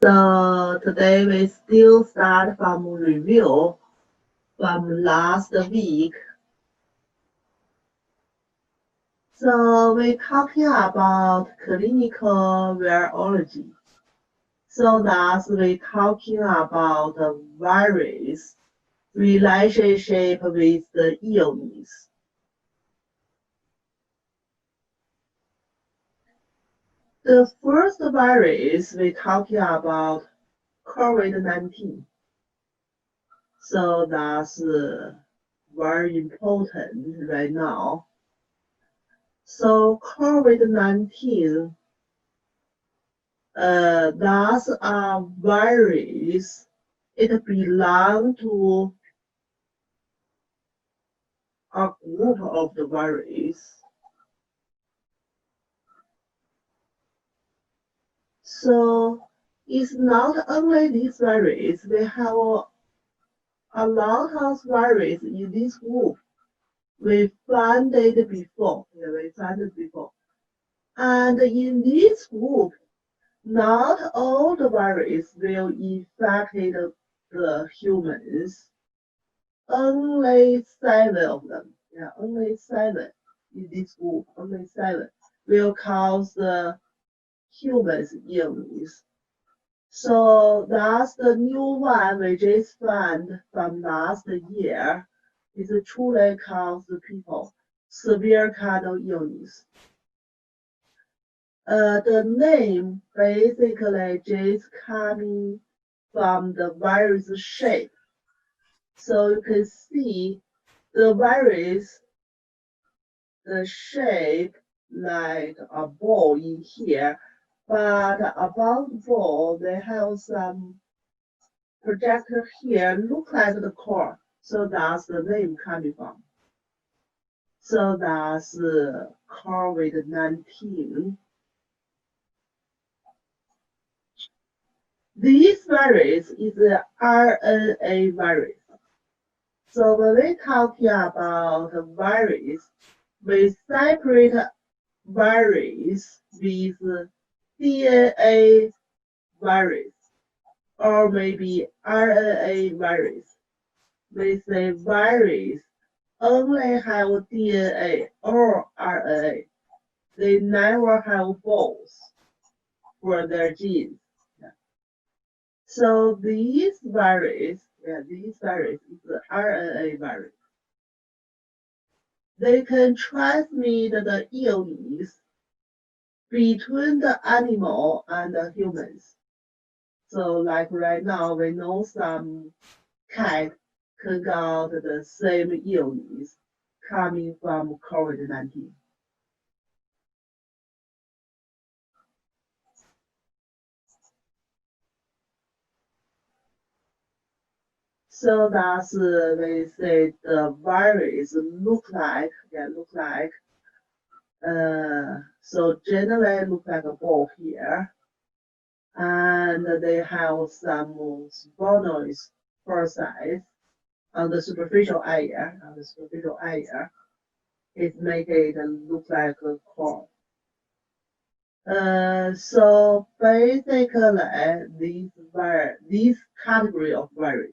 So today we still start from review from last week. So we're talking about clinical virology. So that's we're talking about the virus relationship with the illness. The first virus we're talking about COVID-19. So that's very important right now. So COVID-19, that's a virus. It belongs to a group of the virus. So it's not only this virus. We have a lot of viruses in this group. We found it before. Yeah, we found it before. And in this group, not all the viruses will infect the humans. Only 7 of them. Yeah, only 7 in this group. Only 7 will cause the humans illness. So that's the new one we just found from last year. It truly causes people severe cardiac illness. The name basically just coming from the virus shape. So you can see the virus, the shape like a ball in here, but above the ball, they have some projector here, look like the core. So that's the name coming from. So that's COVID-19. This virus is an RNA virus. So when we're talking about a virus, we separate virus with DNA virus, or maybe RNA virus. We say virus only have DNA or RNA. They never have both for their genes. Yeah. So this virus is the RNA virus. They can transmit the illness between the animal and the humans. So like right now, we know some cat can got the same illness coming from COVID-19. So that's we say the virus look like. So generally look like a ball here, and they have some spinoid process on the superficial area. It make it look like a core. So basically, this category of virus,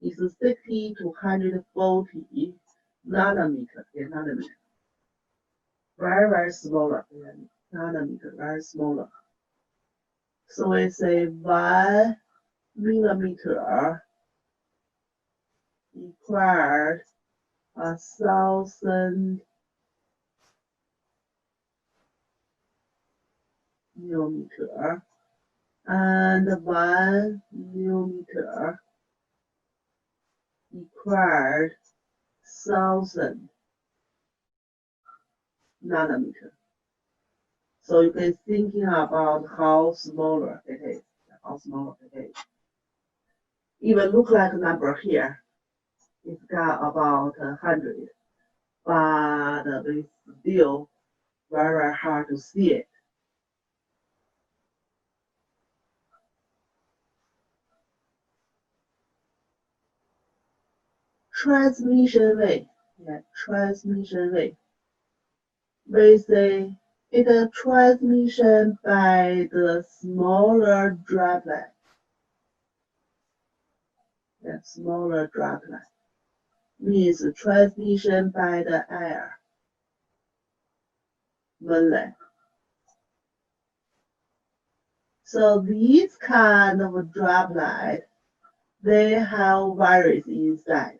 is 60 to 140 nanometer. Very smaller. Nanometer, very smaller. So we say 1 millimeter equals 1,000 millimeter, and 1 millimeter equals 1,000 nanometer. So you can thinking about how smaller it is. Even look like a number here. It's got about 100, but it's still very hard to see it. Transmission way. We say It's transmission by the smaller droplet. The smaller droplet means transmission by the air. Mainly. So these kind of droplet, they have virus inside.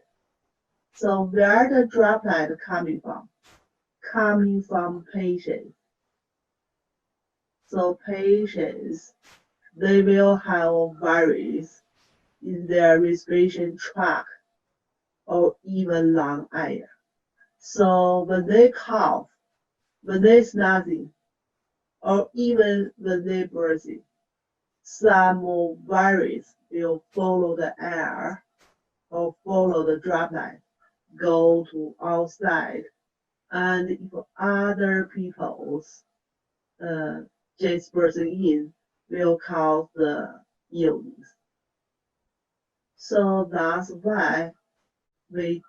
So where the droplet coming from? Coming from patients. So patients, they will have virus in their respiration tract or even lung area. So when they cough, when they sneezing, or even when they breathing, some virus will follow the air or follow the droplet, go to outside, and if other people's just breathing in will cause the illness. So that's why we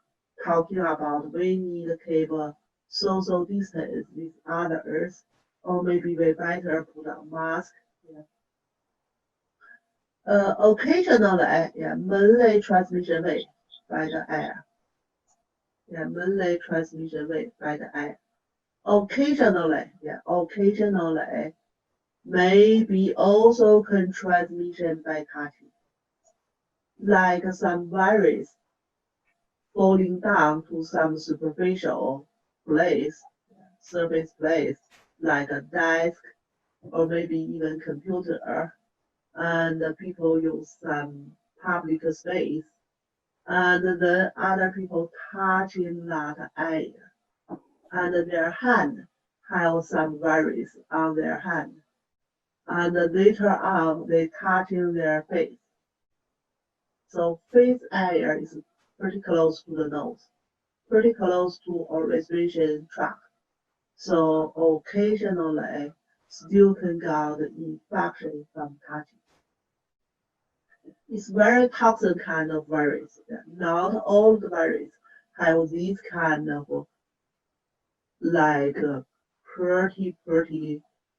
talking about we need to keep a social distance with others, or maybe we better put a mask. Yeah. Occasionally, mainly transmission way by the air. Mainly transmission way by the air. Occasionally, maybe also can transmission by touching. Like some virus falling down to some superficial place, surface place, like a desk or maybe even computer, and people use some public space, and then other people touching that area, and their hand have some virus on their hand, and later on they touching their face. So face area is pretty close to the nose, pretty close to our respiration tract. So occasionally still can get infection from touching. It's very toxic kind of virus. Not all the virus have this kind of like pretty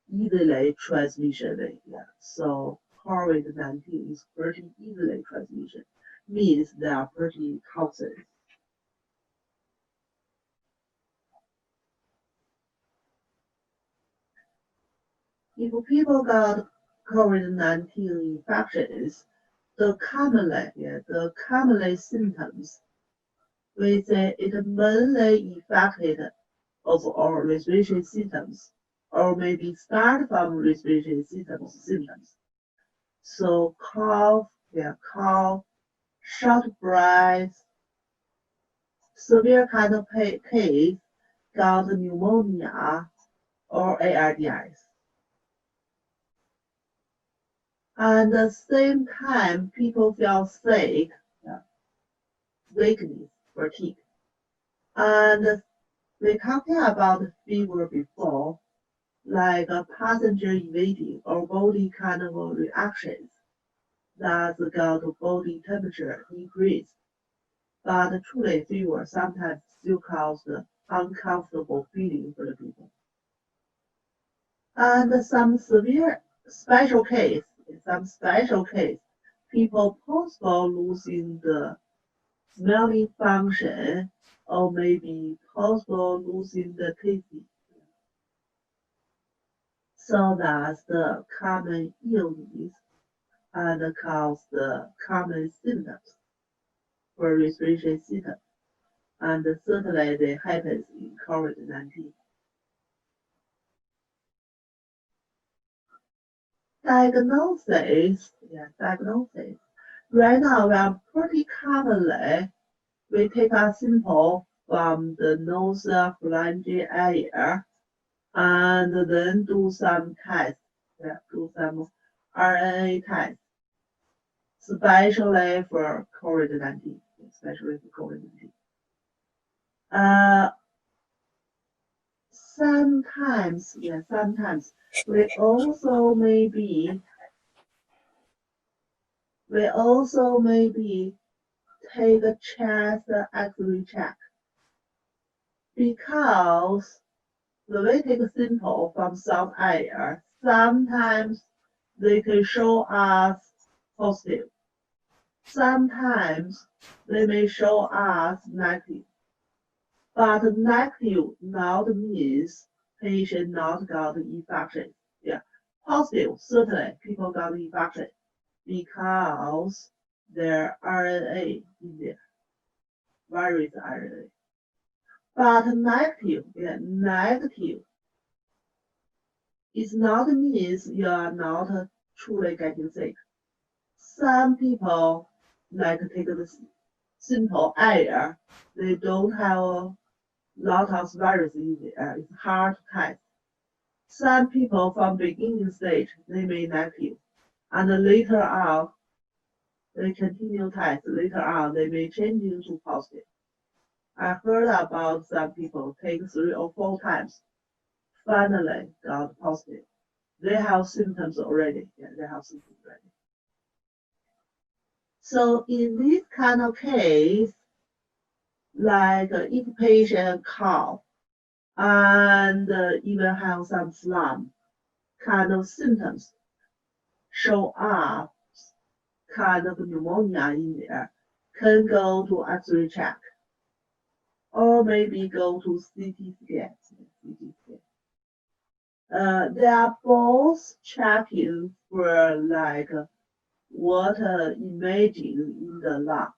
easily transmission. Yeah. So COVID-19 is pretty easily transmission, means they are pretty toxic. If people got COVID-19 infections, the commonly symptoms, we say it mainly affected of our respiration systems, or maybe start from respiration symptoms. So cough, short breath, severe kind of case, got pneumonia or ARDS. And at the same time, people feel sick, weakness, fatigue. And we talking about fever before, like a passenger evading or body kind of reactions that got body temperature increase. But truly fever sometimes still causes uncomfortable feeling for the people. And some special case, people possible losing the smelling function, or maybe possible losing the tasting. So that's the common illness and cause the common symptoms for respiration system. And certainly they happens in COVID-19. Diagnosis. Right now, we are pretty commonly, we take a sample from the nasopharyngeal area and then do some tests, do some RNA tests, especially for COVID-19, sometimes we also maybe take a chest X-ray check, because when we take a sample from some area, sometimes they can show us positive. Sometimes they may show us negative. But negative not means patient not got infection. Yeah, positive, certainly people got infection because their RNA in there, virus RNA. But negative, yeah, negative is not means you are not truly getting sick. Some people like take the simple air, they don't have a lot of virus in there. It's hard to test. Some people from beginning stage, they may negative. And later on, they continue test. Later on, they may change into positive. I heard about some people take 3 or 4 times, finally got positive. They have symptoms already. Yeah, they have symptoms already. So in this kind of case, like if patient cough and even have some phlegm kind of symptoms show up, kind of pneumonia in there, can go to X-ray check, or maybe go to CT scan. They are both checking for like water imaging in the lung,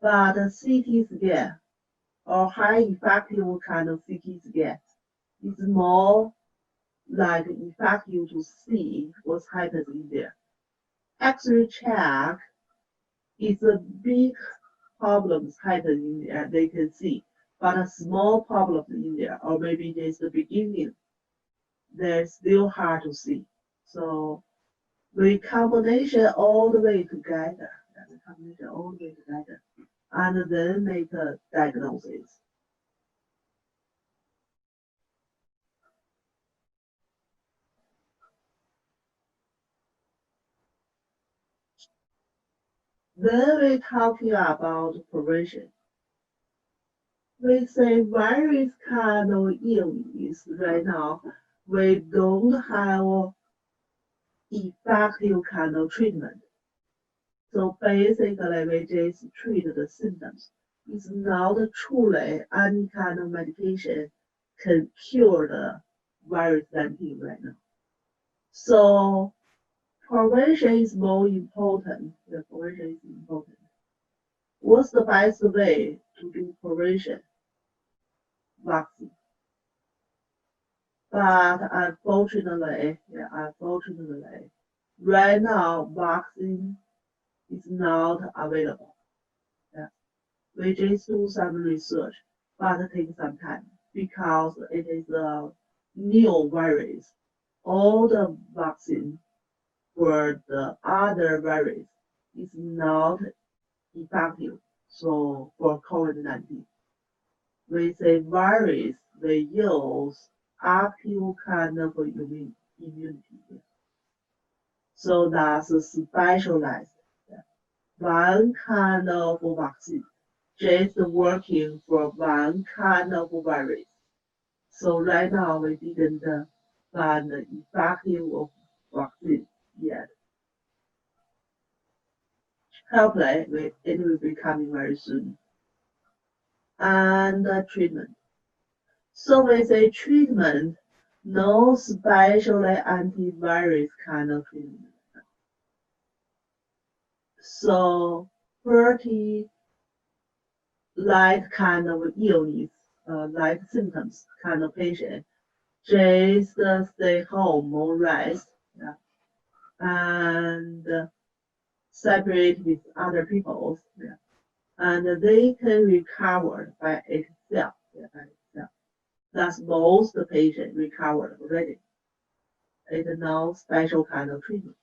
but CT scan or high effective kind of CT scan is more like effective to see what's happening in there. X-ray check is a big problems happening in there, they can see, but a small problem in there, or maybe just the beginning, they're still hard to see. So we combination all the way together, and then make a diagnosis. Then we're talking about prevention. We say various kind of illness right now, we don't have effective kind of treatment. So basically, we just treat the symptoms. It's not truly any kind of medication can cure the virus 19 right now. So prevention is more important. The prevention is important. What's the best way to do prevention? Vaccine. But unfortunately, right now vaccine is not available. Yeah. We just do some research, but it takes some time because it is a new virus. All the vaccine for the other virus is not effective. So for COVID-19, we say virus, they use active kind of immunity. So that's specialized. One kind of vaccine, just working for one kind of virus. So right now we didn't find the effective vaccine yet. Hopefully it will be coming very soon. And treatment. So we say treatment, no specially antivirus kind of treatment. So pretty light kind of illness, light symptoms kind of patient, just stay home, more rest, yeah, and separate with other people, yeah, and they can recover by itself. Yeah, by itself. That's most patient recovered already. It's no special kind of treatment.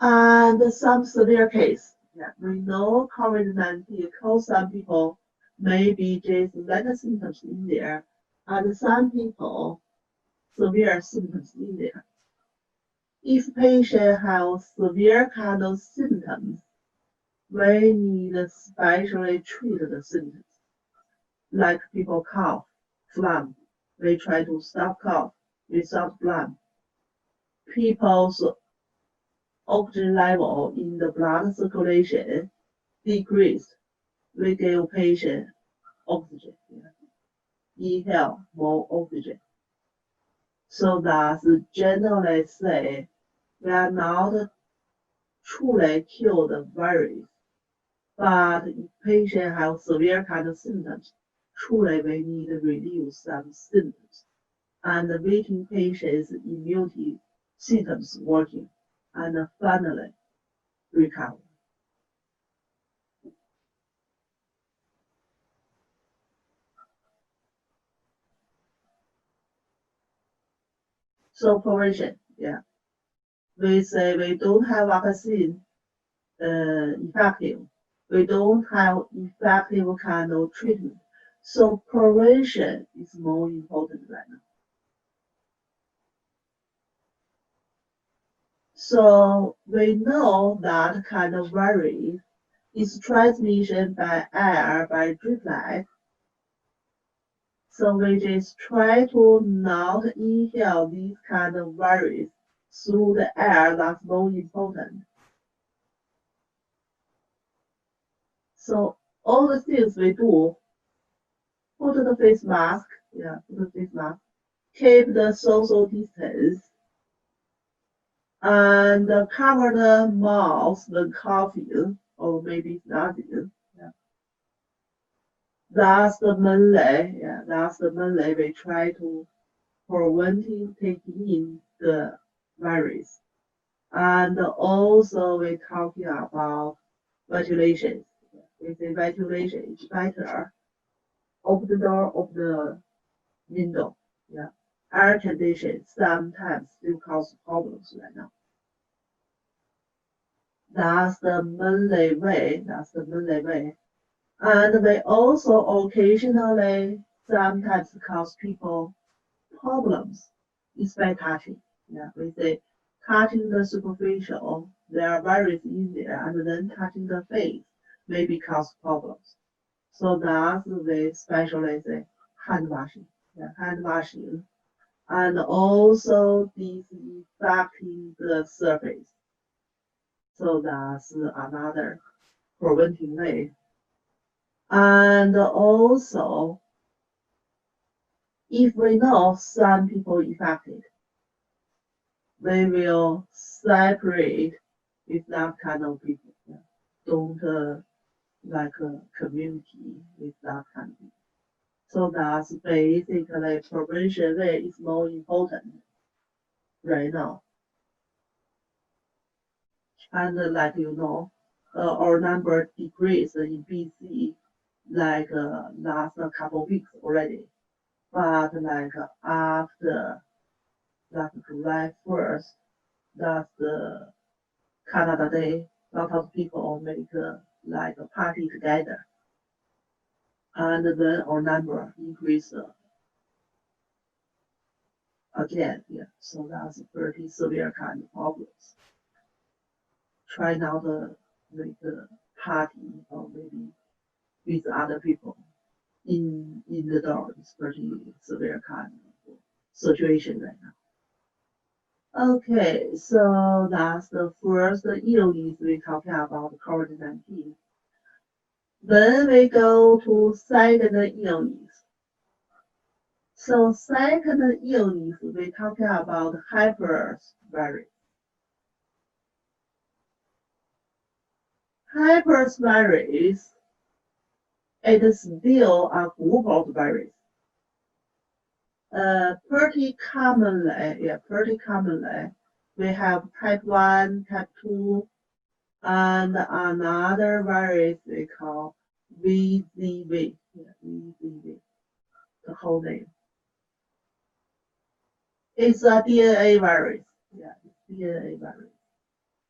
And some severe case, yeah, we know COVID-19 cause some people maybe just little symptoms in there, and some people severe symptoms in there. If patient has severe kind of symptoms, we need specially treat the symptoms, like people cough, phlegm. We try to stop cough without phlegm. People's oxygen level in the blood circulation decreased. We give patient oxygen. Inhale more oxygen. So that's generally say we are not truly kill the virus, but if patient have severe kind of symptoms, truly we need to reduce some symptoms and waiting patient's immunity systems working and finally recover. So prevention, yeah. We say we don't have vaccine effective. We don't have effective kind of treatment. So prevention is more important right now. So we know that kind of virus is transmission by air, by droplet. So we just try to not inhale this kind of virus through the air. That's more important. So all the things we do, put the face mask, put the face mask, keep the social distance, and cover the mouth when coughing, or maybe sneezing. That's the main way we try to preventing taking in the virus. And also we talking about ventilation. We say ventilation is better. Open the door, open the window. Air condition sometimes still cause problems right now. That's the main way. And we also occasionally sometimes cause people problems is by touching. We say touching the superficial, there are viruses in there, and then touching the face maybe cause problems. So that's the especially the hand washing. Hand washing. And also disinfecting the surface. So that's another preventing way. And also, if we know some people infected, we will separate with that kind of people. Don't like a community with that kind of people. So that's basically prevention way is more important right now. And like you know, our number decreased in BC like last couple weeks already. But like after like July 1st, that's the Canada Day, a lot of people make like a party together. And then our number increased again. So that's a pretty severe kind of problems. Try not to make a party or maybe with other people in the door. It's pretty severe kind of situation right now. Okay, so that's the first illness we talking about COVID-19. Then we go to second illness. So second illness we talking about herpes virus. Herpes virus is still a group of virus. Pretty commonly, we have type 1, type 2, and another virus we call VZV. VZV, the whole name. It's a DNA virus. It's DNA virus.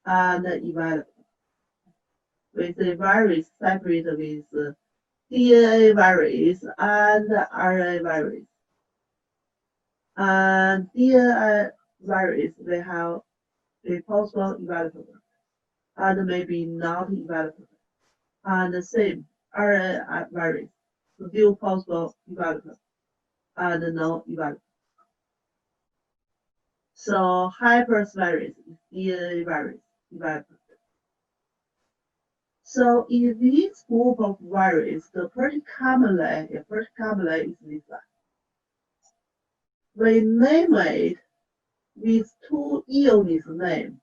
And irrelevant. With the virus separated with DNA virus and RNA virus. And DNA virus, they have a possible irrelevant and maybe not irrelevant. And the same RNA virus, still possible irrelevant. and no evaluate. So herpes virus is DNA virus evaluate. So in this group of viruses, the pretty commonly is this one. We name it with two units name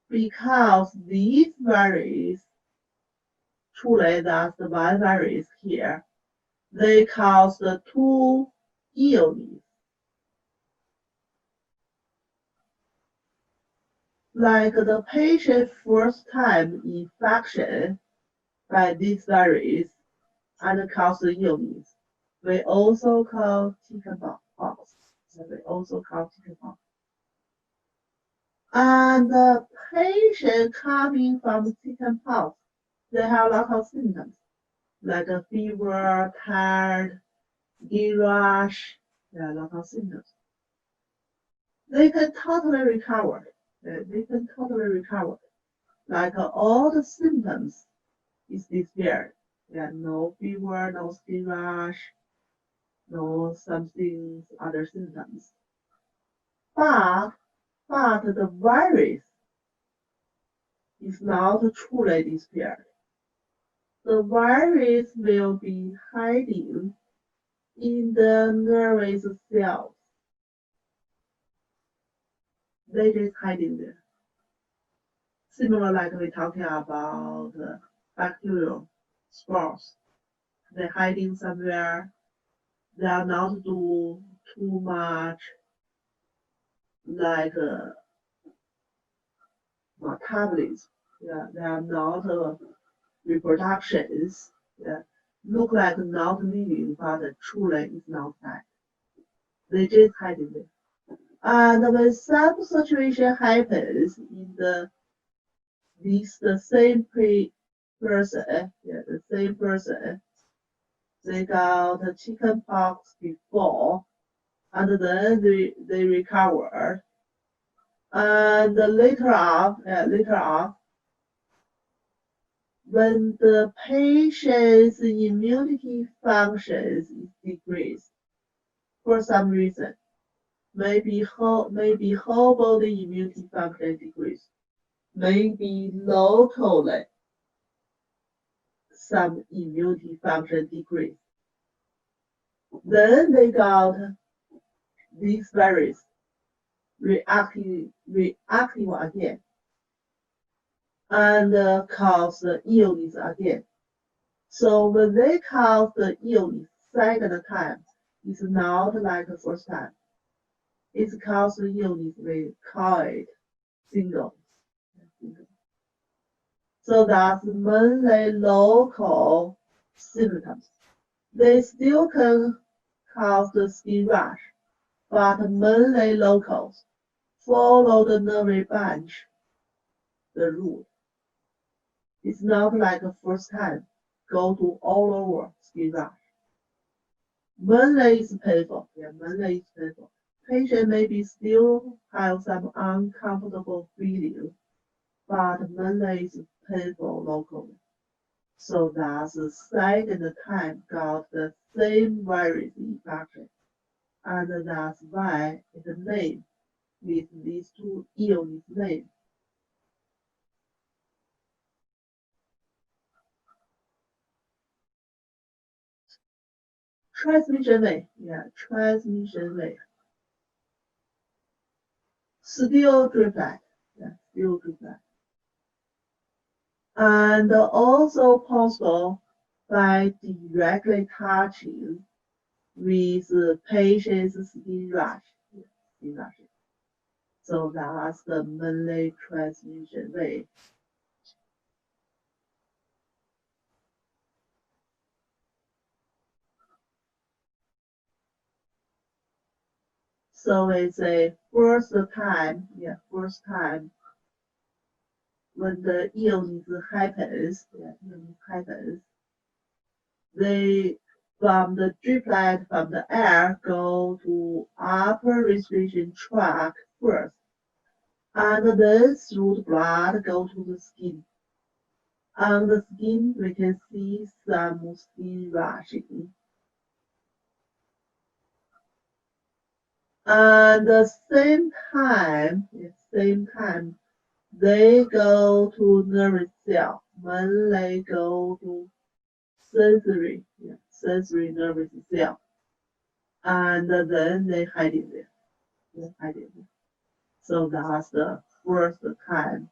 because these viruses, truly that's the one virus here, they cause the two illness. Like the patient first time infection by this virus and cause the illness, we also call chickenpox. We also call chickenpox. And the patient coming from chickenpox, they have a lot of symptoms like a fever, tired, skin rash, there are a lot of symptoms. They can totally recover. Like all the symptoms is disappeared. Yeah, no fever, no skin rash, no something other symptoms. But the virus is not truly disappeared. The virus will be hiding in the nervous cells. They just hiding there. Similar like we're talking about bacterial spores. They're hiding somewhere. They are not do too much like metabolism. Yeah, they are not reproductions. Yeah, look like not living, but truly is not that. They just hiding there. And when some situation happens in the same person, yeah, the same person, they got chickenpox before, and then they recovered. And later on, when the patient's immunity functions is decreased for some reason, maybe whole body immunity function decrease, maybe locally some immunity function decrease. Then they got this virus reactive again and cause the illness again. So when they cause the illness second time, it's not like the first time. It's cause the illness, we call it single. So that's mainly local symptoms. They still can cause the skin rash, but mainly locals. Follow the nerve branch, the route. It's not like the first time, go to all over skin rash. Mainly it's painful. Yeah, mainly it's painful. Patient maybe still have some uncomfortable feeling, but mainly it's painful locally. So that's the second time got the same virus infection. And that's why it's named with these two illness names. Transmission way, yeah, transmission way. Still droplet, yeah, still droplet. And also possible by directly touching with patient's skin rash. So that's the mainly transmission way. So it's a first time when the illness happens, they from the droplet from the air go to upper respiration tract first, and then through the blood go to the skin. On the skin, we can see some skin rashing. And the same time, they go to nervous cell when they go to sensory nervous cell, and then they hide it there. So that's the first time.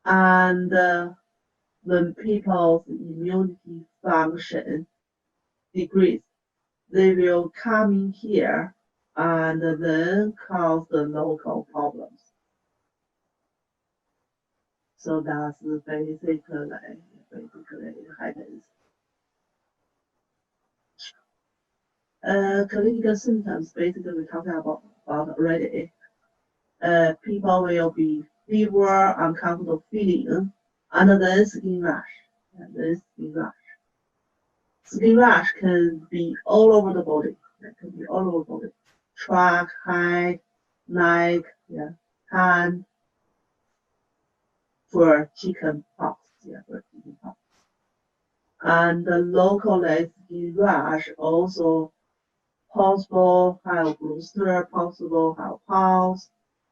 And when people's immunity function decrease, they will come in here and then cause the local problems. So that's basically it happens. Clinical symptoms, basically we talked about already. People will be fever, uncomfortable feeling, and then skin rash. Skin rash can be all over the body. Trunk, head, neck, hand, for chicken pox. And the localized skin rash also possible have blister, possible have pulse,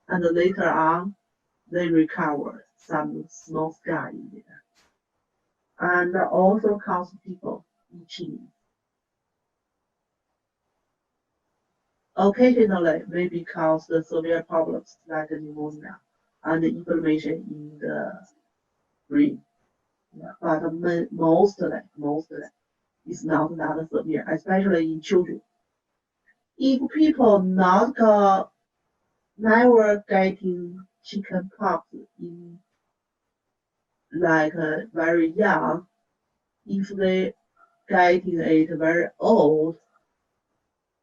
and later on they recover some small scar in there. And also cause people itching. Occasionally maybe cause the severe problems like pneumonia and inflammation in the brain. But mostly is not that severe, especially in children. If people never getting chicken pox in like very young, if they getting it very old,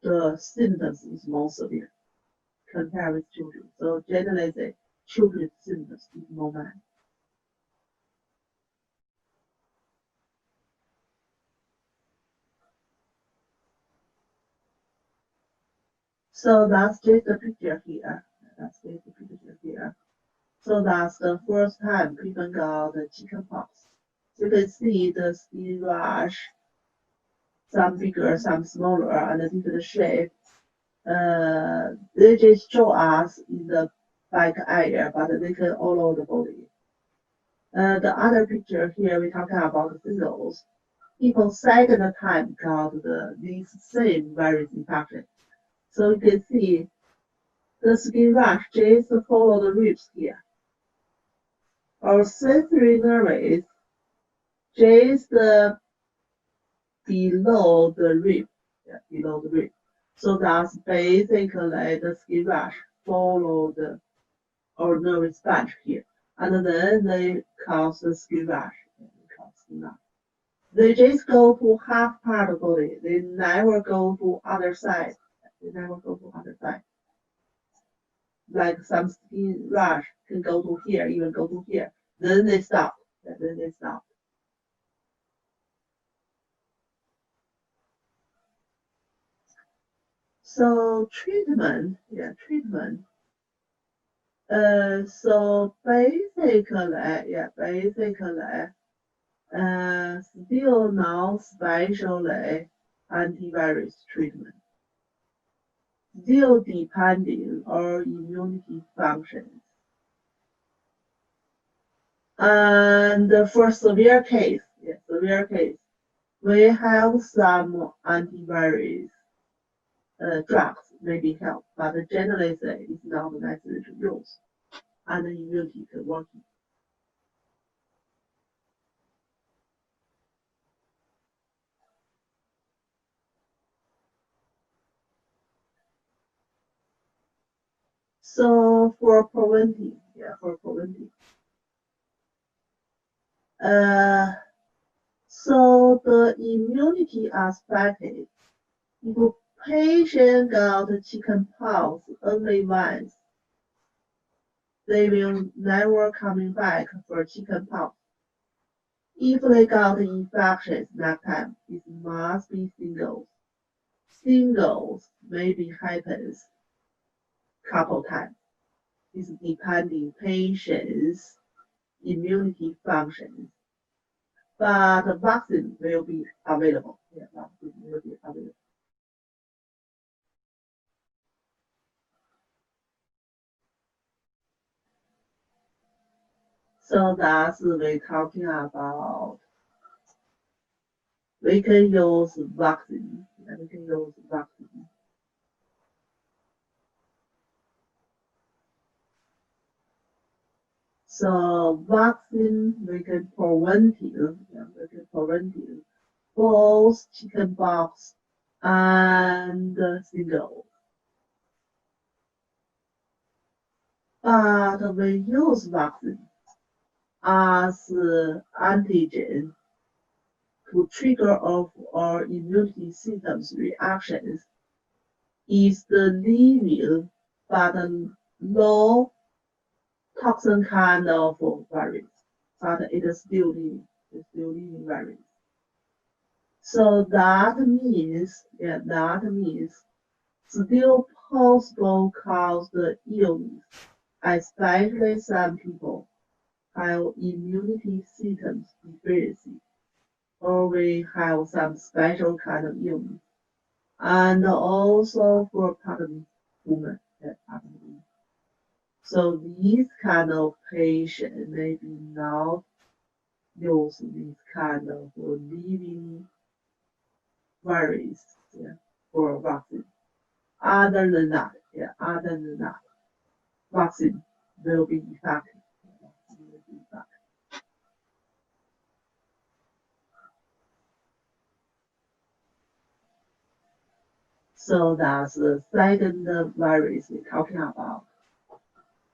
the symptoms is more severe compared with children. So generally, the children's symptoms is more bad. So that's just the picture here. So that's the first time people got the chickenpox. You can see the skin rash, some bigger, some smaller, and a different shape. They just show us in the back area, but they can all over the body. The other picture here, we talking about the singles. People second time got this same virus infection. So you can see the skin rash just follow the ribs here. Our sensory nerve just below the rib. So that's basically the skin rash follow our nervous sponge here. And then they cause the skin rash. They just go to half part of the body. They never go to other side. Like some skin rash can go to here, even go to here. Then they stop. So treatment. So basically, still no specially antivirus treatment. Still depending on immunity functions. And for severe case, we have some antivirus drugs maybe help, but generally it's not necessary to use, and the immunity can work. So for preventing, so the immunity aspect, if a patient got chickenpox only once, they will never coming back for chickenpox. If they got infections next time, it must be singles. Singles maybe happens couple times. It's depending patient's immunity functions. But the vaccine will be available. So that's we're talking about. We can use vaccine. We can use vaccine. So vaccine we can preventive, both chickenpox and single. But we use vaccine as antigen to trigger off our immunity systems reactions is the living but low toxin kind of virus, but it is still living. It's still living virus. So that means still possible cause the illness, especially some people have immunity systems deficiency, or we have some special kind of illness, and also for pregnant women. So these kind of patient maybe not use this kind of living virus for vaccine. Other than that, vaccine will be effective. So that's the second virus we're talking about.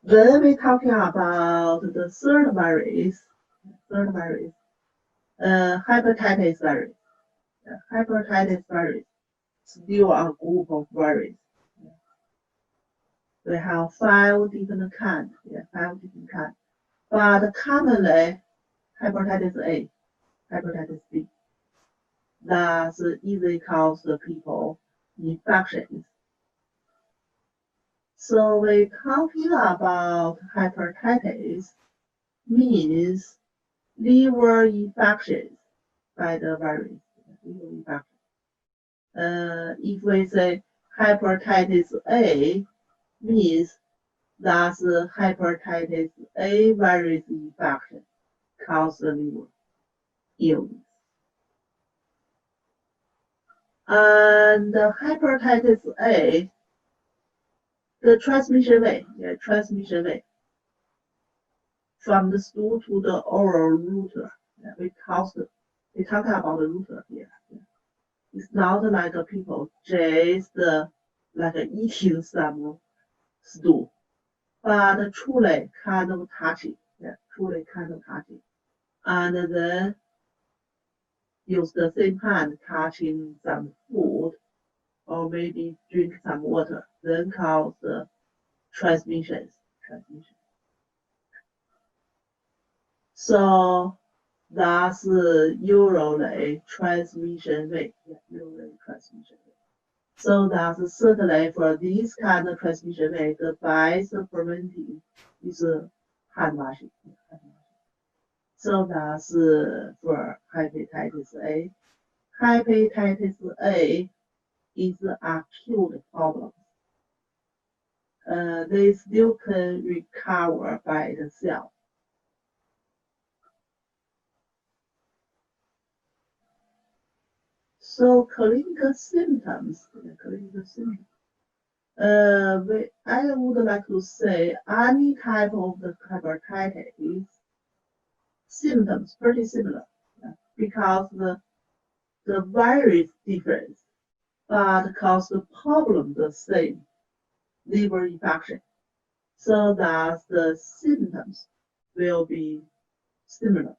Then we're talking about the third virus, hepatitis virus. Hepatitis virus, still a group of virus. We have 5 different kinds, 5 different kinds. But commonly, hepatitis A, hepatitis B, that's easily cause the people infections. So we're talking about hepatitis means liver infections by the virus. Liver infection. If we say hepatitis A, means that's hepatitis A virus infection cause the liver illness. And hepatitis A, the transmission way, from the stool to the oral route. We talk about the route here. It's not like people just like eating some stool, but truly kind of touching, and then use the same hand touching some food, or maybe drink some water, then cause the transmission. So that's usually transmission rate. So that's certainly for this kind of transmission rate, the best preventive is hand washing. So that's for hepatitis A. Hepatitis A is an acute problem. They still can recover by itself. So clinical symptoms. I would like to say any type of the hepatitis symptoms pretty similar, because the virus different, but cause the problem the same, liver infection. So that the symptoms will be similar,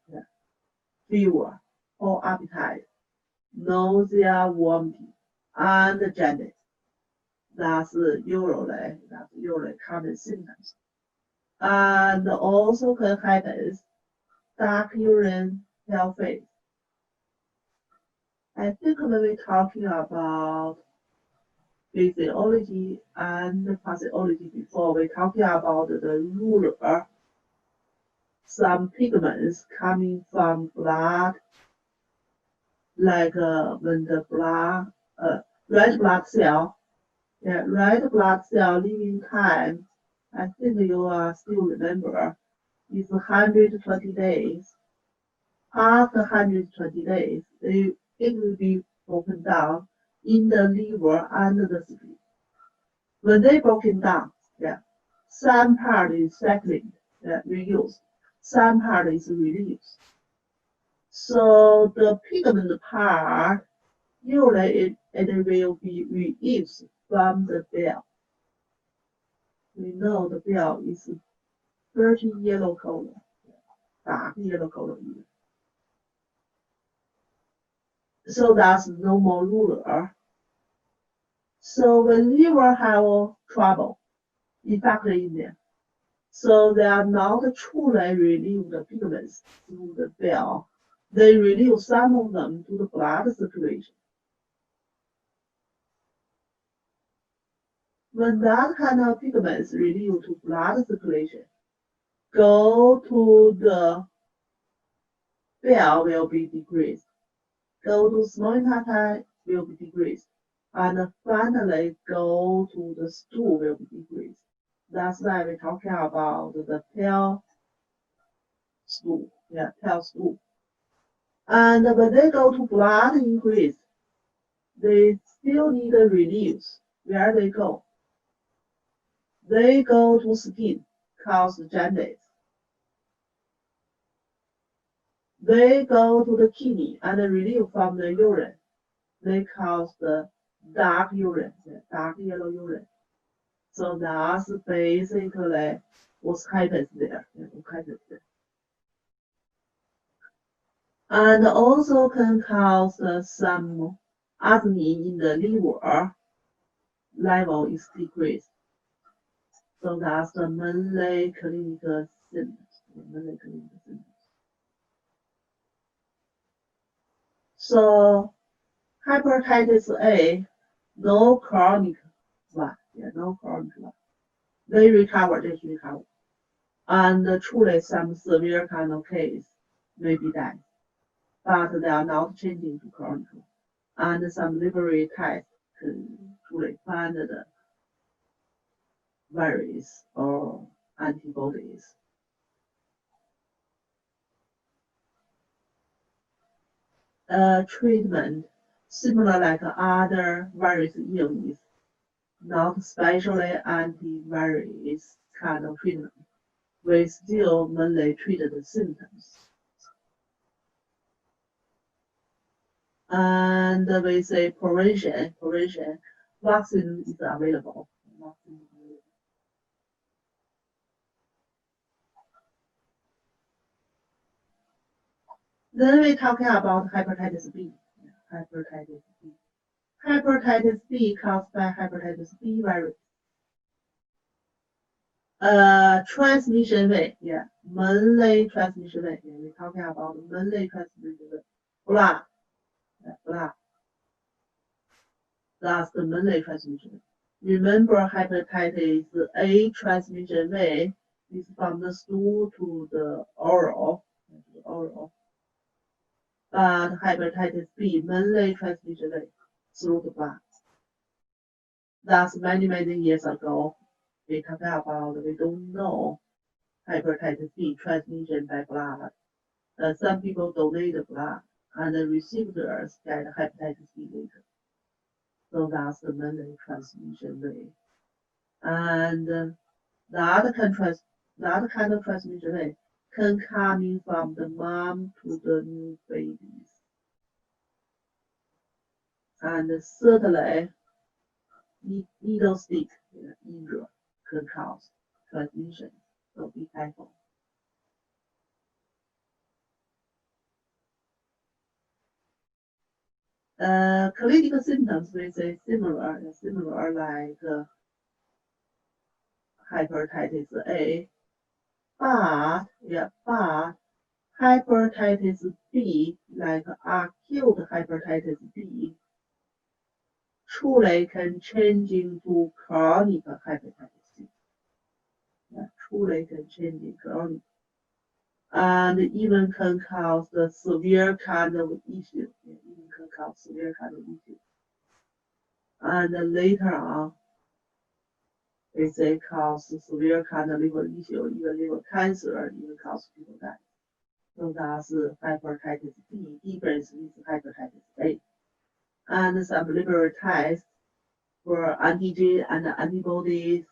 fever or appetite, nausea, vomiting, and jaundice. That's usually common symptoms. And also can happen dark urine, pale face. I think when we're talking about physiology and pathology before, we're talking about the ruler, some pigments coming from blood, like when the blood, red blood cell, red blood cell living time, I think you still remember, is 120 days. After 120 days, it will be broken down in the liver and the spleen. When they broken down, some part is cycling, reused, some part is reused. So the pigment part, usually it will be reused from the bell. We know the bell is dirty yellow color, dark yellow color. So that's no more ruler. So when liver have trouble, infection in there, so they are not truly relieve the pigments through the bell. They relieve some of them to the blood circulation. When that kind of pigments relieve to blood circulation, go to the bell will be decreased. Go to small intestine will be decreased. And finally go to the stool will be decreased. That's why we're talking about the tail stool. Tail stool. And when they go to blood increase, they still need a release. Where they go? They go to skin, cause jaundice. They go to the kidney and relieve from the urine. They cause the dark urine, dark yellow urine. So that's basically what happens there. And also can cause some arsenic in the liver level is decreased. So that's the mainly clinical symptoms. So hepatitis A, no chronic one. No chronic one. They recover, just recover. And truly some severe kind of case may be dead, but they are not changing to chronic. And some laboratory tests can truly find the virus or antibodies. Treatment similar like other virus illness, not especially antivirus kind of treatment. We still mainly treat the symptoms. And we say prevention, vaccine is available. Then we're talking about hepatitis B. Hepatitis B caused by hepatitis B virus. Transmission way, mainly transmission way. We're talking about mainly transmission way. Blood. That's the mainly transmission way. Remember, hepatitis A transmission way is from the stool to the oral. But hepatitis B mainly transmission way through the blood. That's many years ago. We talk about we don't know hepatitis B transmission by blood. Some people donate the blood and the recipients get hepatitis B later. So that's the mainly transmission way. And the other kind of transmission way can come in from the mom to the new babies. And certainly, needle stick injury can cause transmission. So be careful. Clinical symptoms we say similar like hepatitis A, but hepatitis B, like acute hepatitis B, truly can change into chronic hepatitis B. Truly can change into chronic. And even can cause the severe kind of issue. And later on, they say cause severe kind of liver issue, even liver cancer, even cause people die. So that's hepatitis B, difference with hepatitis A. And some liver tests for antigen and antibodies,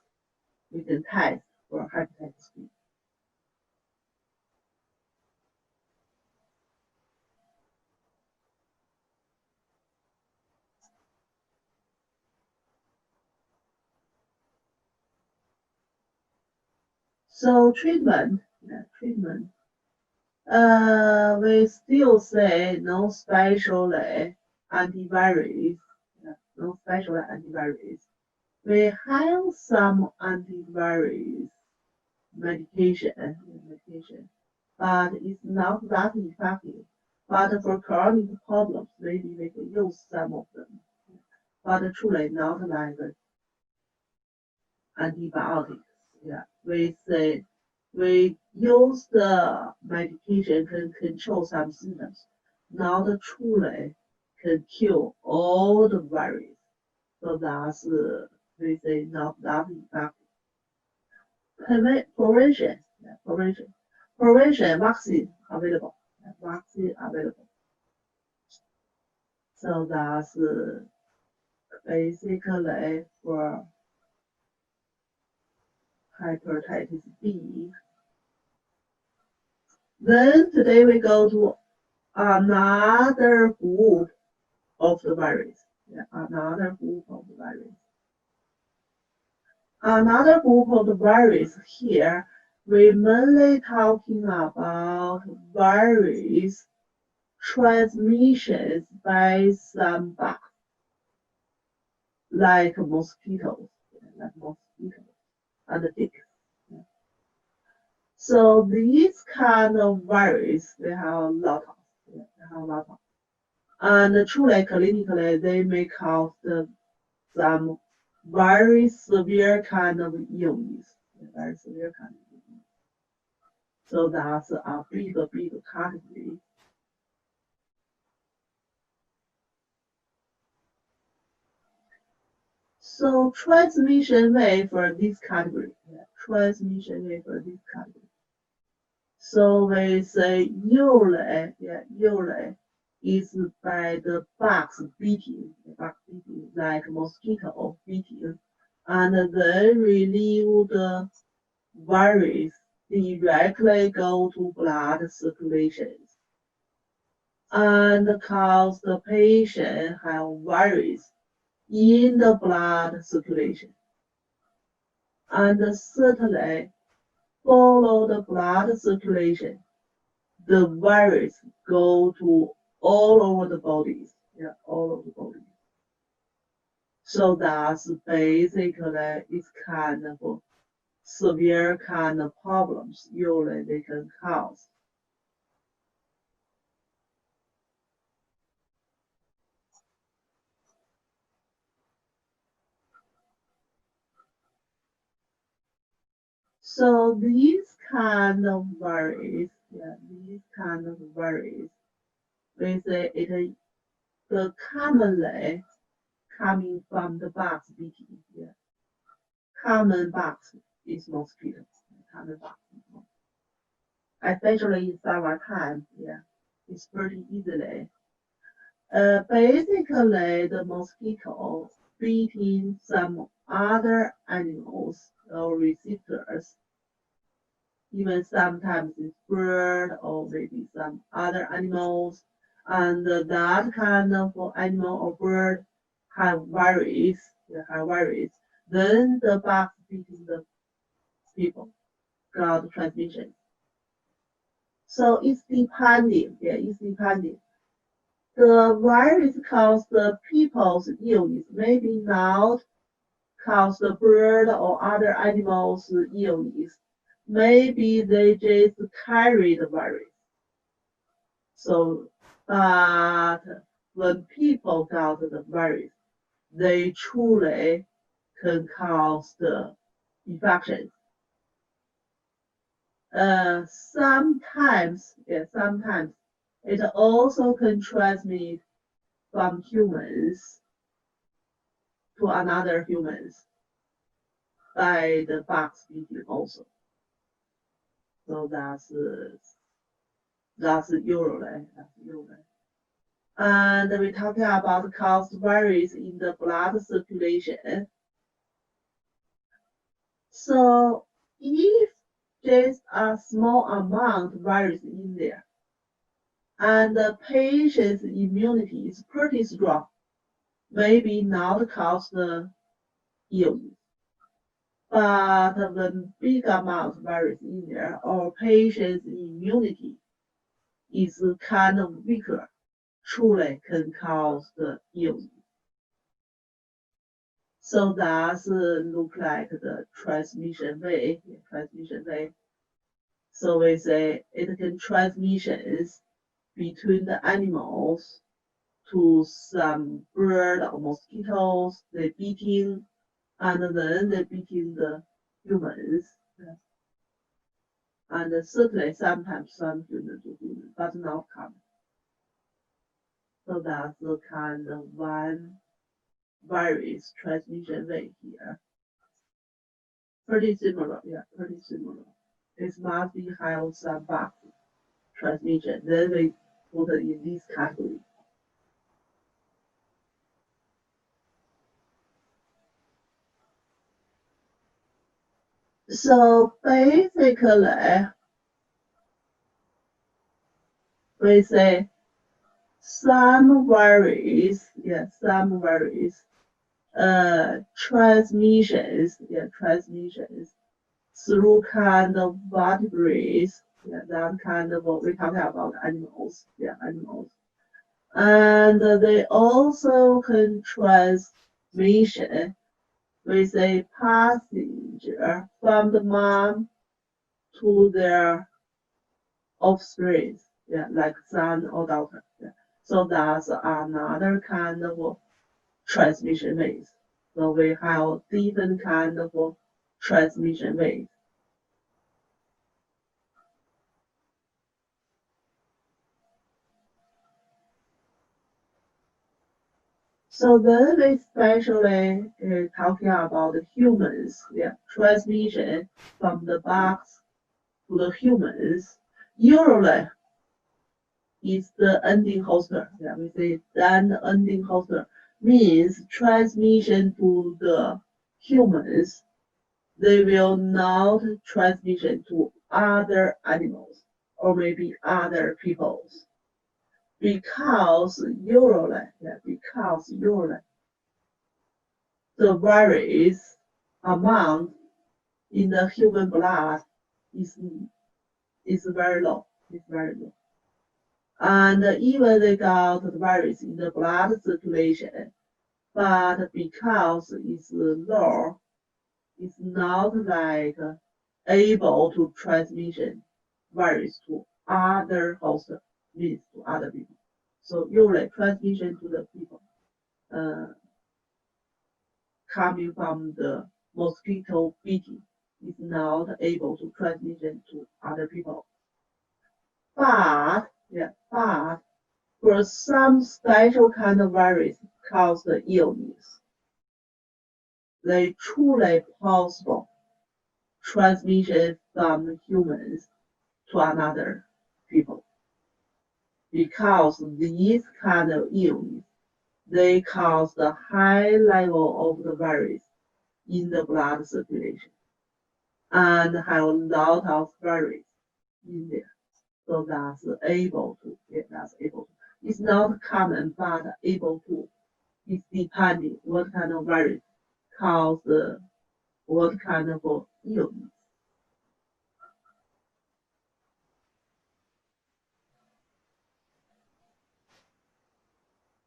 we can test for hepatitis B. So treatment. We still say no special antivirus. No special antivirus. We have some antivirus medication, but it's not that effective. But for chronic problems, maybe we can use some of them. But truly not like antibiotics. Yeah, we say we use the medication can control some symptoms, not truly can kill all the virus. So that's we say not that effective. Prevention, vaccine available, So that's basically for hepatitis B. Then today we go to another group of the virus. Another group of the virus. Another group of the virus here, we're mainly talking about virus transmissions by some bugs, like mosquitoes, and ticks. So these kind of virus, they have a lot of. And truly, clinically, they may cause some very severe kind of illness. Very severe kind of illness. So that's a big category. So transmission way for this category. So we say usually is by the bugs beating, like mosquito beating, and then relieve the virus directly go to blood circulation and cause the patient have virus in the blood circulation. And certainly follow the blood circulation, the virus go to all over the bodies. All over the body. So that's basically it's kind of severe kind of problems usually they can cause. So these kind of virus, we say it the commonly coming from the bugs beating. Common bugs is mosquitoes. Common bugs. Especially in summertime, it's pretty easily. Basically, the mosquito beating some other animals or receptors, even sometimes it's bird or maybe some other animals, and that kind of animal or bird have virus, then the bugs beating the people got transmission. So it's depending, it's depending. The virus cause the people's illness, maybe not cause the bird or other animals' illness. Maybe they just carry the virus. So, but when people got the virus, they truly can cause the infection. Sometimes it also can transmit from humans to another humans. by the box beating also. So that's usually. And we're talking about cause varies in the blood circulation. So if just a small amount virus in there, and the patient's immunity is pretty strong, maybe not cause the illness. But when big amount virus in there, or patient's immunity is kind of weaker, truly can cause the illness. So that's look like the transmission way. So we say it can transmissions between the animals to some bird or mosquitoes, they beating, and then they beating the humans. And certainly sometimes some humans to humans, but not common. So that's the kind of one virus transmission way here. Pretty similar, yeah, pretty similar. It must be have some box transmission. Then we put it in this category. So basically, we say some varies, transmissions through kind of vertebrates, that kind of what we're talking about animals, animals. And they also can transmission with a passage from the mom to their offspring, like son or daughter. So that's another kind of transmission ways. So we have different kind of transmission ways. So then we especially talking about the humans, transmission from the bugs to the humans. Usually is the ending hoster. We say then ending hoster means transmission to the humans. They will not transmission to other animals or maybe other peoples. Because usually the virus amount in the human blood is very low. It's very low. And even they got the virus in the blood circulation, but because it's low, it's not like able to transmission virus to other hosts, means to other people. So usually transmission to the people coming from the mosquito beating is not able to transmission to other people. But for some special kind of virus cause the illness, they truly possible transmission from humans to another people. Because these kind of illness, they cause the high level of the virus in the blood circulation and have a lot of virus in there. So that's able to. It's not common, but able to. It's depending what kind of virus cause what kind of illness.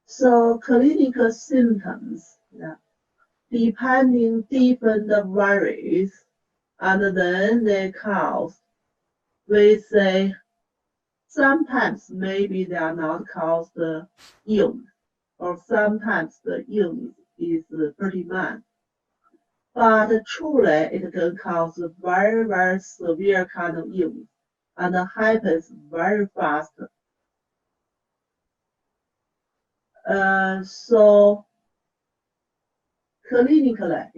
So clinical symptoms, depending different virus, and then they cause. We say sometimes maybe they are not caused the illness, or sometimes the illness is pretty mild. But truly, it can cause very, very severe kind of illness and happens very fast. So clinically,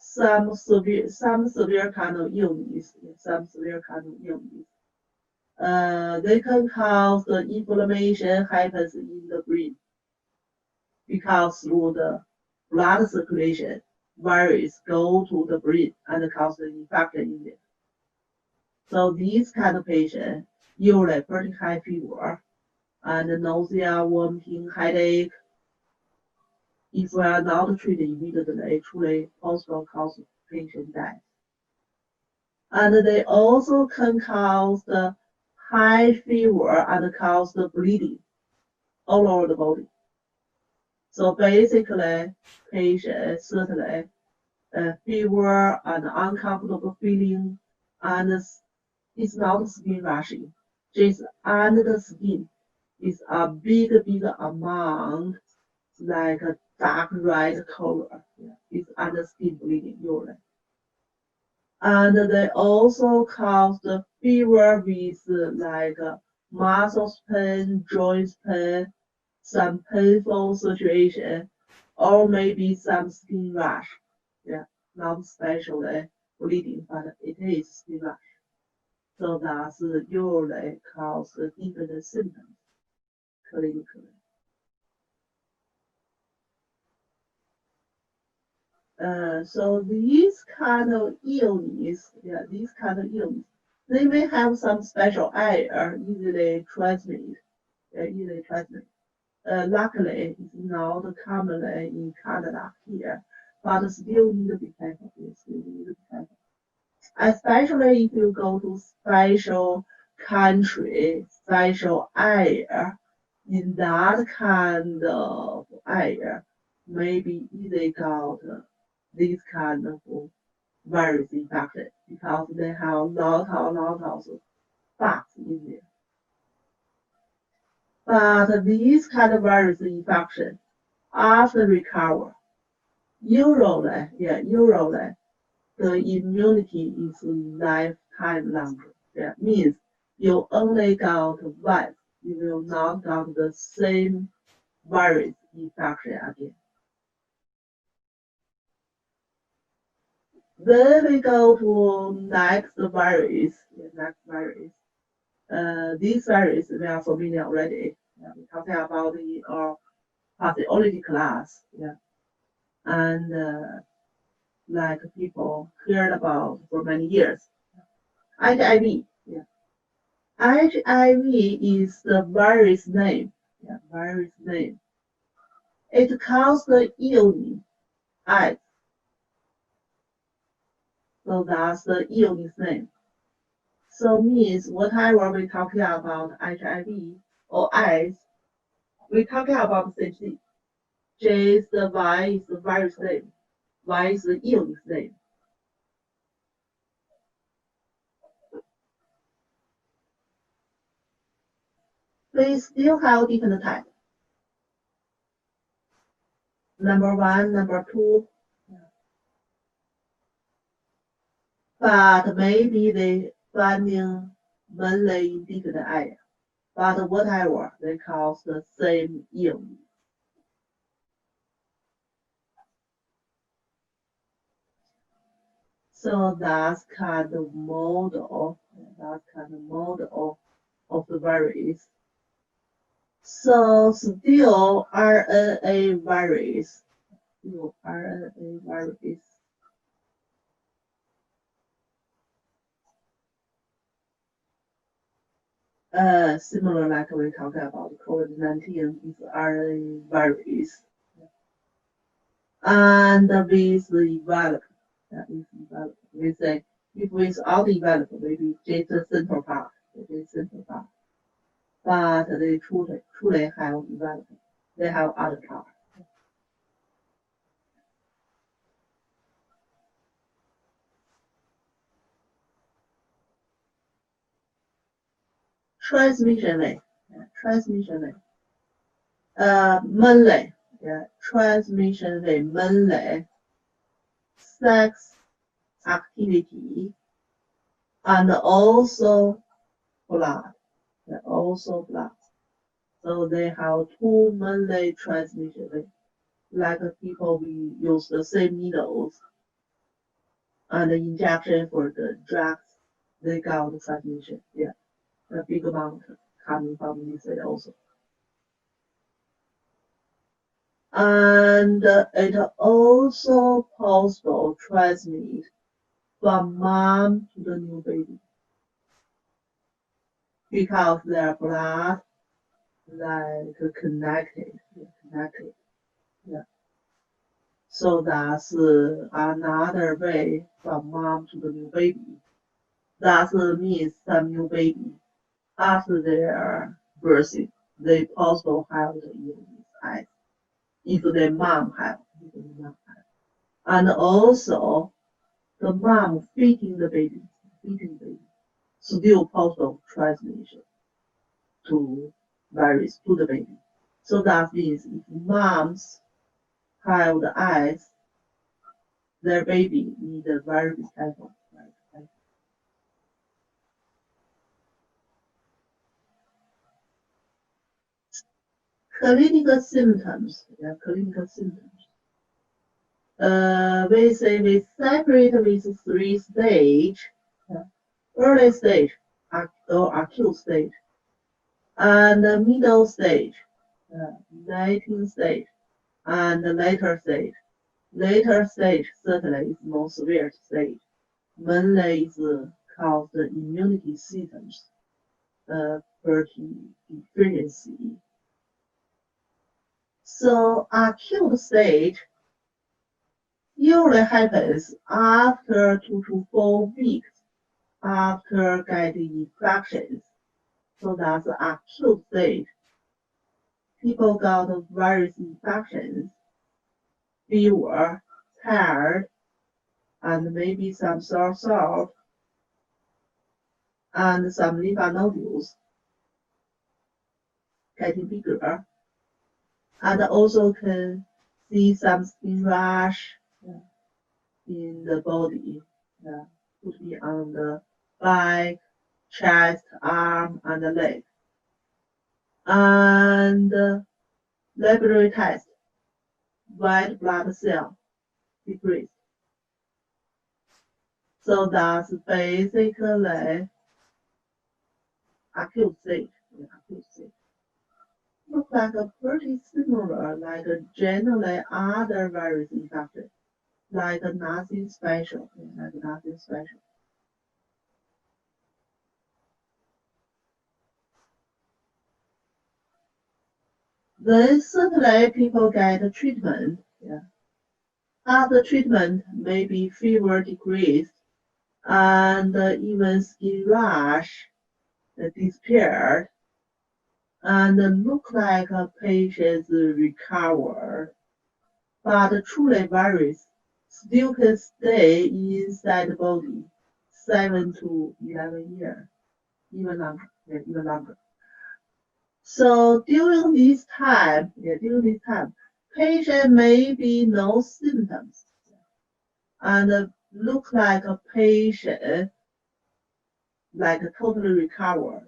some severe kind of illness, they can cause the inflammation happens in the brain because through the blood circulation, virus go to the brain and cause the infection in there. So these kind of patients usually pretty high fever and nausea, vomiting, headache. If we are not treated immediately, truly possible cause patient death. And they also can cause the high fever and cause the bleeding all over the body. So basically, patients certainly fever and uncomfortable feeling, and it's not skin rushing. Just under the skin is a big amount, like a dark red color. Yeah, it's under skin bleeding usually. And they also cause the fever with like muscle pain, joint pain, some painful situation, or maybe some skin rash. Yeah, not especially bleeding, but it is skin rash. So that's usually cause different symptoms clinically. So these kind of illness, they may have some special air easily transmitted. Luckily, it's not commonly in Canada here, but still need to be careful. Especially if you go to special country, special area, in that kind of area, maybe they got this kind of virus infection because they have a lot of bugs in there. But these kind of virus infection after recover, usually the immunity is lifetime longer. That means you only got once, you will not got the same virus infection again. Then we go to next virus. This virus we are familiar already. We talked about in our pathology class. And like people heard about for many years. HIV. HIV is the virus name. It causes the illness, AIDS. So that's the illness name. So means whatever we talking about HIV or AIDS, we talking about the same thing. Just the Y is the virus name, Y is the illness name. We still have different types. Number 1, number 2. But maybe they finding mainly in different area. But whatever, they cause the same illness. So that's kind of model of the virus. So still RNA virus. Similar like we talked about COVID-19 is RNA virus. And with the development, we say if without development, maybe just the central part, but they truly have development. They have other parts. Transmission way. Mainly, transmission way mainly sex activity and also blood. So they have two mainly transmission way. Like people we use the same needles and the injection for the drugs, they got transmission. Yeah, a big amount coming from this way also. And it also possible transmit from mom to the new baby because their blood like connected. Yeah. So that's another way from mom to the new baby. That means some new baby after their birth, they possible have the illness if their mom have. And also the mom feeding the baby, still possible transmission to virus to the baby. So that means if moms have the eyes, their baby need a very careful. Right? Clinical symptoms. Yeah, clinical symptoms. We say we separate with 3 stages. Early stage or acute stage, and the middle stage, latent stage, and the later stage. Later stage certainly is more severe stage. Mainly is called the immunity systems deficiency. So acute stage usually happens after 2 to 4 weeks after getting infections. So that's acute stage. People got virus infections, fever, tired, and maybe some sore throat, and some lymph nodules getting bigger, and also can see some skin rash in the body, could be on the back, chest, arm, and the leg. And laboratory test, white blood cell decrease. So that's basically acute stage. Looks like a pretty similar like generally other virus infection, like nothing special. Then certainly people get treatment. After treatment, maybe fever decreased and even skin rash disappeared and look like a patient recovered. But truly virus still can stay inside the body 7 to 11 years, even longer. So during this time, patient may be no symptoms and look like a patient like totally recovered,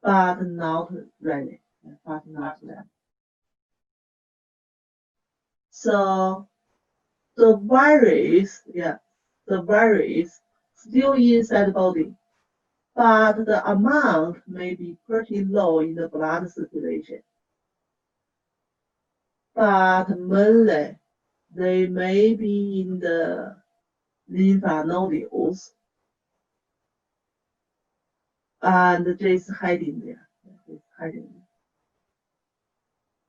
but not really. So the virus still inside the body, but the amount may be pretty low in the blood circulation. But mainly, they may be in the lymph nodules, and this hiding there.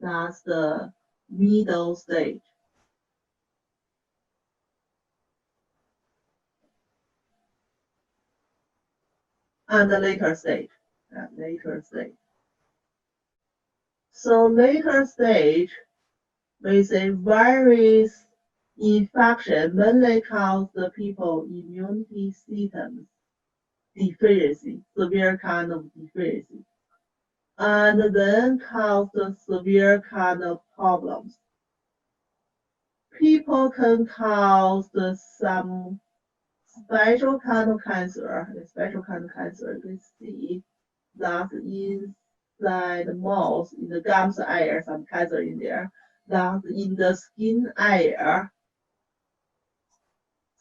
That's the middle stage. And the later stage. So later stage, we say virus infection mainly cause the people immunity systems deficiency, severe kind of deficiency, and then cause the severe kind of problems. People can cause some special kind of cancer. You can see that inside the mouth, in the gums area, some cancer in there. That in the skin area,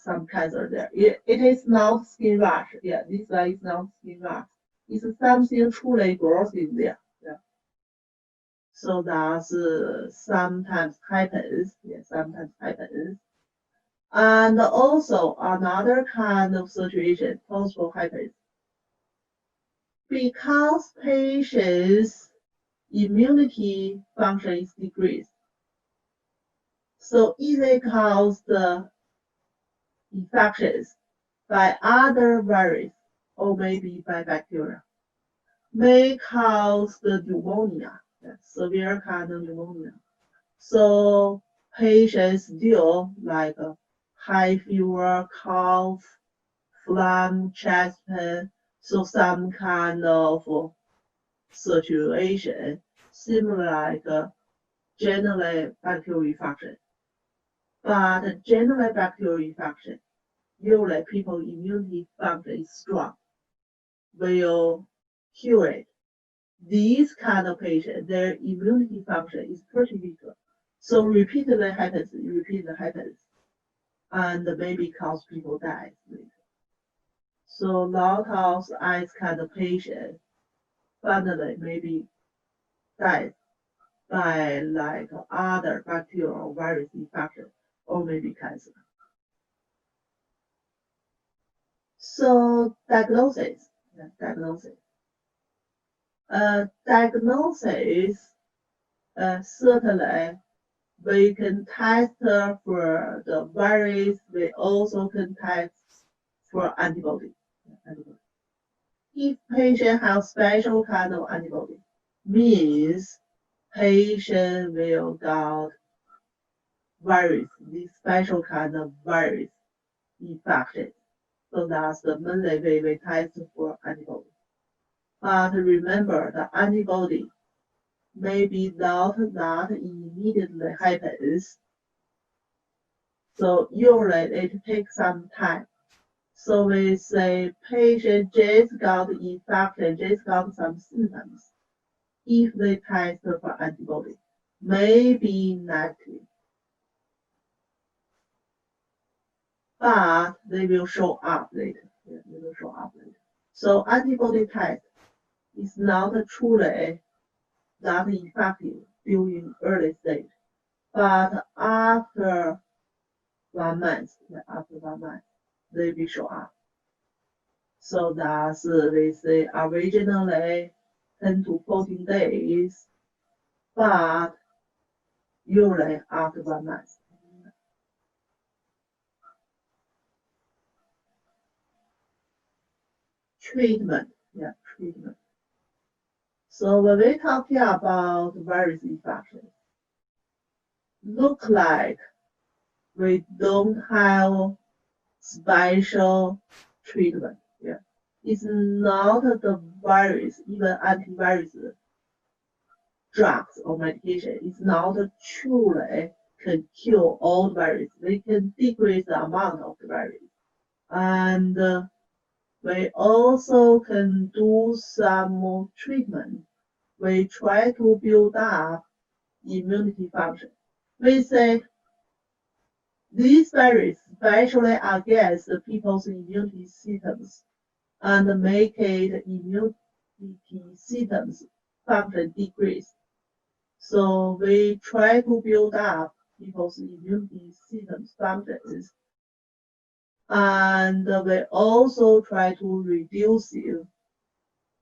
some cancer there. It is not skin rash. Yeah, this one is not skin rash. It's something truly grows in there. Yeah. So that's sometimes happens. Yeah, sometimes happens. And also another kind of situation also happens because patients' immunity function is decreased. So easily caused infections by other viruses or maybe by bacteria may cause the pneumonia, severe kind of pneumonia. So patients still like high fever, cough, phlegm, chest pain, so some kind of situation similar like general bacterial infection. But general bacterial infection, usually people's immunity function is strong, will cure it. These kind of patients, their immunity function is pretty weak. So repeatedly happens, and maybe cause people die. So lot of eyes kind of patients finally maybe died by like other bacterial or virus infection or maybe cancer. So diagnosis. Certainly we can test for the virus. We also can test for antibody. If patient has special kind of antibody, means patient will got virus, this special kind of virus infection. So that's the main way we test for antibody. But remember, the antibody maybe not that immediately happens. So usually it takes some time. So we say patient just got infection, just got some symptoms. If they test for antibody, maybe negative. But they will show up later. Yeah, they will show up later. So antibody test is not truly that effective during early stage, but after 1 month, they will show up. So that's we say originally 10 to 14 days, but usually after 1 month. Treatment. So when we talking about virus infection, look like we don't have special treatment. Yeah, it's not the virus, even antivirus drugs or medication. It's not truly can kill all the virus. We can decrease the amount of the virus, and we also can do some treatment. We try to build up immunity function. We say these virus especially against people's immunity systems and make it immunity systems function decrease. So we try to build up people's immunity systems functions, and we also try to reduce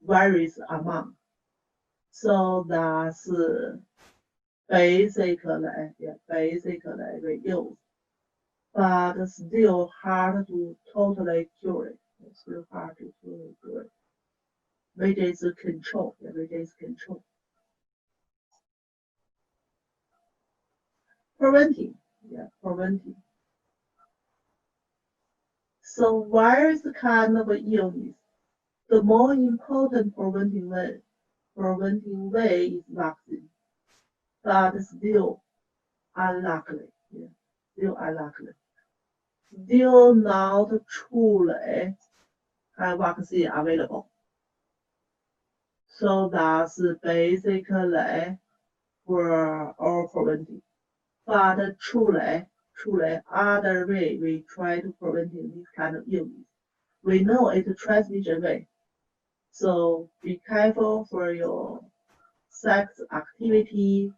virus amount. So that's basically we use, but still hard to totally cure it. It's still hard to totally cure it. Which is control. Preventing. So virus kind of illness, the more important preventing way is vaccine. But still unluckily. Still not truly have vaccine available. So that's basically for all preventing. But truly truly other way we try to prevent this kind of illness. We know it's a transmission way. So be careful for your sex activity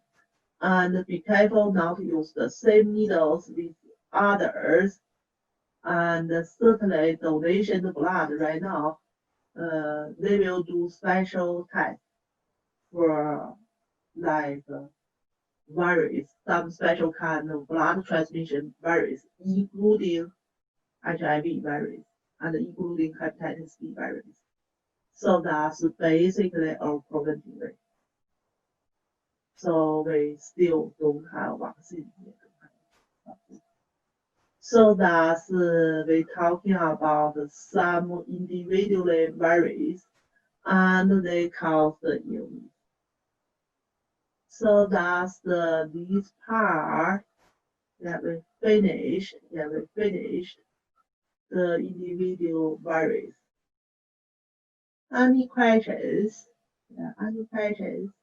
and be careful not to use the same needles with others. And certainly donation of blood right now, they will do special tests for like virus, some special kind of blood transmission virus, including HIV virus and including hepatitis B virus. So that's basically our preventive way. So we still don't have vaccine yet. So that's we're talking about some individual virus and they cause the illness. So that's this part that we finished. Yeah, we finished the individual virus. Any questions? Yeah, any questions?